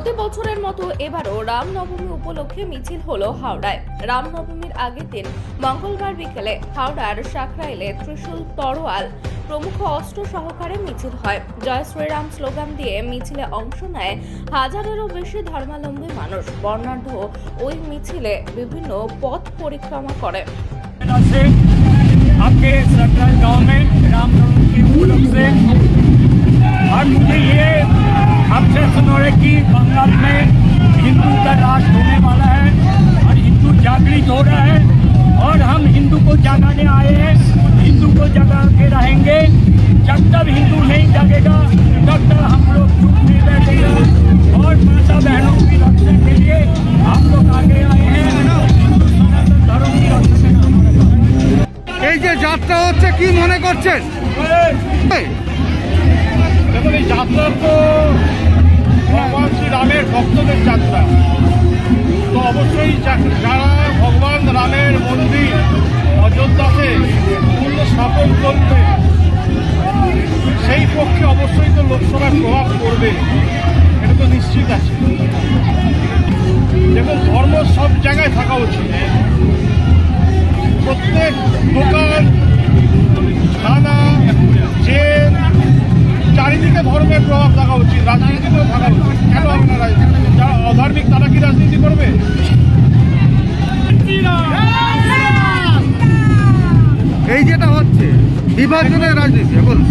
প্রতি বছরের মতো এবারও রামনবমী উপলক্ষে মিছিল হলো হাওড়ায়। রামনবমীর আগের দিন মঙ্গলবার বিকেলে হাওড়ার সাকরাইলে ত্রিশূল, তরোয়াল প্রমুখ অস্ত্র সহকারে মিছিল হয়। জয় শ্রীরাম স্লোগান দিয়ে মিছিলে অংশ নেয় হাজারেরও বেশি ধর্মাবলম্বী মানুষ। বর্ণাঢ্য ওই মিছিলে বিভিন্ন পথ পরিক্রমা করে। आपके सकराइल गांव में रामनवमी के उपलक्ष्य से और मुझे ये आपसे सुना है कि बंगाल में हिंदू का राज होने वाला है और हिंदू जागृत हो रहा है और हम हिंदू को जगाने आए हैं। हिंदू को जगा के रहेंगे। जब तक हिंदू नहीं जगेगा तब तक हम लोग चुप नहीं बैठेंगे और माता बहनों की रक्षा के लिए हम लोग आगे आए हैं। हिंदू सनातन धर्म की रक्षा के लिए এই যে যাত্রা হচ্ছে কি মনে করছেন? দেখুন, এই যাত্রা তো ভগবান শ্রীরামের ভক্তদের যাত্রা। তো অবশ্যই যারা ভগবান রামের মন্দির অযোধ্যাতে পূর্ণ স্থাপন করবে সেই পক্ষে অবশ্যই তো লোকসভার প্রভাব পড়বে, এটা তো নিশ্চিত আছে। দেখুন, ধর্ম সব জায়গায় থাকা উচিত। প্রত্যেক দোকান, থানা, জেল, চারিদিকে ধর্মের প্রভাব থাকা উচিত, রাজনীতিতেও থাকা উচিত। কেন হবে না? যারা অধার্মিক তারা কি রাজনীতি করবে? এই যেটা হচ্ছে বিভাজনের রাজনীতি বলুন।